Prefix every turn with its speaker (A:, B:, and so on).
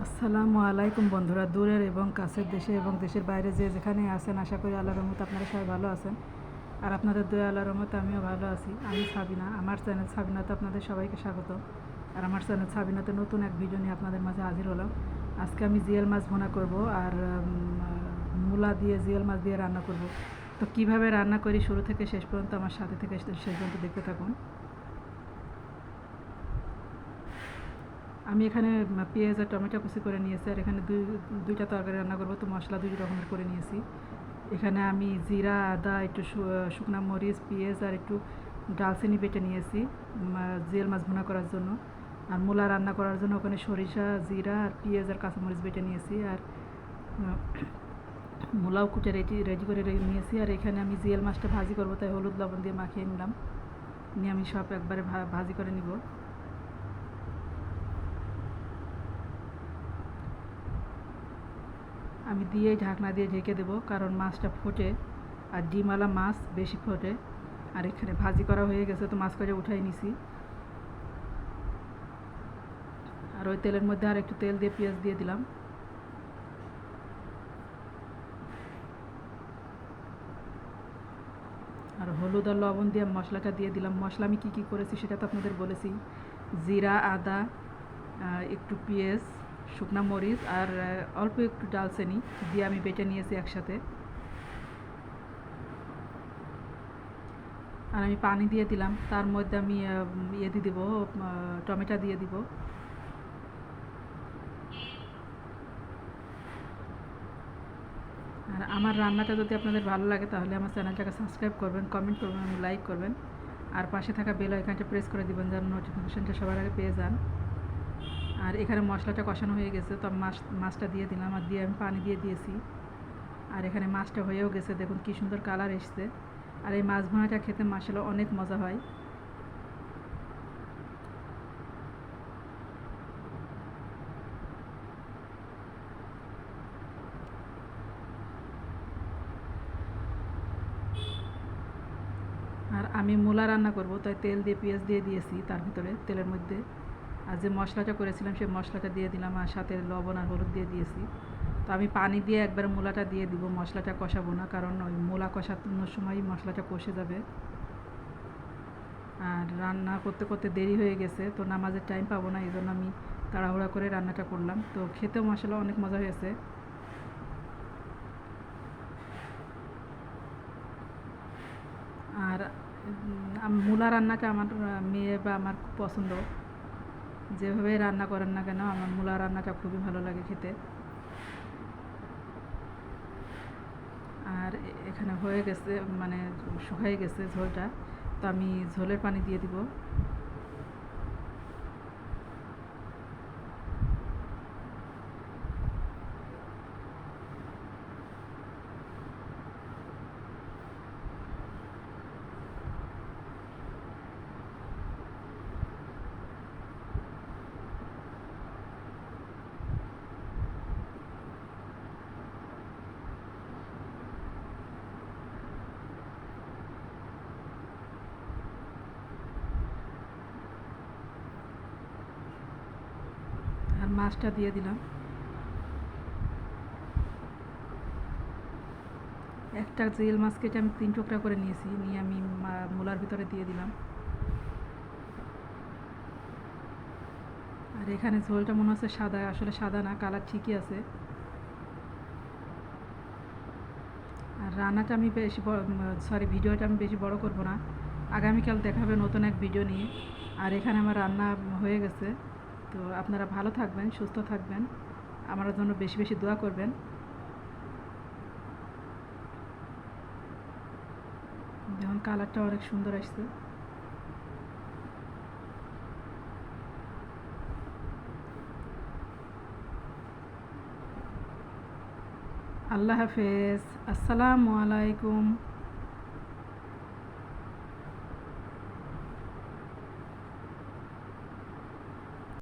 A: আসসালামু আলাইকুম বন্ধুরা, দূরের এবং কাছের দেশে এবং দেশের বাইরে যে যেখানে আছেন, আশা করি আল্লাহর রহমতে আপনারা সবাই ভালো আছেন। আর আপনাদের দয়া আল্লাহর রহমতে আমিও ভালো আছি। আমি সাবিনা, আমার চ্যানেল সাবিনাতে আপনাদের সবাইকে স্বাগত। আর আমার চ্যানেল সাবিনাতে নতুন এক ভিডিও নিয়ে আপনাদের মাঝে হাজির হলাম। আজকে আমি জিয়াল মাছ ভুনা করব আর মূলা দিয়ে জিয়াল মাছ দিয়ে রান্না করব। তো কিভাবে রান্না করি শুরু থেকে শেষ পর্যন্ত আমার সাথে থেকে শেষ পর্যন্ত দেখতে থাকুন। আমি এখানে পেঁয়াজ আর টমেটো কুচি করে নিয়েছি, আর এখানে দুইটা তরকারি রান্না করবো, তো মশলা দুই রকমের করে নিয়েছি। এখানে আমি জিরা, আদা, একটু শুকনা মরিচ, পেঁয়াজ আর একটু ডালচিনি বেটে নিয়েছি জিয়াল মাছ ভুনা করার জন্য। আর মূলা রান্না করার জন্য ওখানে সরিষা, জিরা আর পেঁয়াজ আর কাঁচামরিচ বেটে নিয়েছি। আর মূলাও কুটে রেডি করে নিয়েছি। আর এখানে আমি জিয়াল মাছটা ভাজি করবো, তাই হলুদ লবণ দিয়ে মাখিয়ে নিলাম, নিয়ে আমি সব একবারে ভাজি করে নিব। আমি দিয়েই ঢাকনা দিয়ে ঢেকে দেবো, কারণ মাছটা ফোটে আর ডিমওয়ালা মাছ বেশি ফোটে। আর এখানে ভাজি করা হয়ে গেছে, তো মাছ করে উঠাই নিছি। আর ওই তেলের মধ্যে আর একটু তেল দিয়ে পেঁয়াজ দিয়ে দিলাম। আর হলুদ আর লবণ দিয়ে মশলাটা দিয়ে দিলাম। মশলা আমি কী কী করেছি সেটা তো আপনাদের বলেছি। জিরা, আদা, একটু পেঁয়াজ, শুকনা মরিচ আর অল্প একটু ডালচিনি দিয়ে আমি বেটে নিয়েছি একসাথে। আর আমি পানি দিয়ে দিলাম, তার মধ্যে আমি ইয়ে দিয়ে দিব, টমেটো দিয়ে দিব। আর আমার রান্নাটা যদি আপনাদের ভালো লাগে তাহলে আমার চ্যানেলটাকে সাবস্ক্রাইব করবেন, কমেন্ট করবেন এবং লাইক করবেন। আর পাশে থাকা বেল আইকনটা প্রেস করে দিবেন যেন নোটিফিকেশানটা সবার আগে পেয়ে যান। আর এখানে মশলাটা কষানো হয়ে গেছে, তো আমি মাছটা দিয়ে দিলাম, আর দিয়ে আমি পানি দিয়ে দিয়েছি। আর এখানে মাছটা হয়েও গেছে, দেখুন কী সুন্দর কালার এসছে। আর এই মাছ ভাজাটা খেতে মাসাল্লাহ অনেক মজা হয়। আর আমি মূলা রান্না করব, তাই তেল দিয়ে পেঁয়াজ দিয়ে দিয়েছি তার ভিতরে তেলের মধ্যে। আর যে মশলাটা করেছিলাম সেই মশলাটা দিয়ে দিলাম, আর সাথে লবণ আর হলুদ দিয়ে দিয়েছি। তো আমি পানি দিয়ে একবার মূলাটা দিয়ে দিব, মশলাটা কষাবো না, কারণ ওই মূলা কষানোর সময় মশলাটা কষে যাবে। আর রান্না করতে করতে দেরি হয়ে গেছে, তো নামাজের টাইম পাবো না, এই জন্য আমি তাড়াহুড়া করে রান্নাটা করলাম। তো খেতেও মাসাল্লাহ অনেক মজা হয়েছে। আর মূলা রান্নাটা আমার মেয়ে বা আমার খুব পছন্দ। যেভাবে রান্না করেন না কেন, আমার মূলা রান্নাটা খুবই ভালো লাগে খেতে। আর এখানে হয়ে গেছে, মানে শুকাই গেছে ঝোলটা, তো আমি ঝোলের পানি দিয়ে দিব। আর মাছটা দিয়ে দিলাম। একটা জিল মাছ কেটে আমি 3 টুকরা করে নিয়েছি, নিয়ে আমি মূলার ভিতরে দিয়ে দিলাম। আর এখানে ঝোলটা মনে হচ্ছে সাদা, আসলে সাদা না, কালার ঠিকই আছে। আর রান্নাটা আমি বেশি ভিডিওটা আমি বেশি বড় করব না। আগামীকাল দেখা হবে নতুন এক ভিডিও নিয়ে। আর এখানে আমার রান্না হয়ে গেছে। তো আপনারা ভালো থাকবেন, সুস্থ থাকবেন, আমার জন্য বেশি বেশি দোয়া করবেন। দেখুন কালারটা অনেক সুন্দর আসছে। আল্লাহ হাফেজ, আসসালামু আলাইকুম।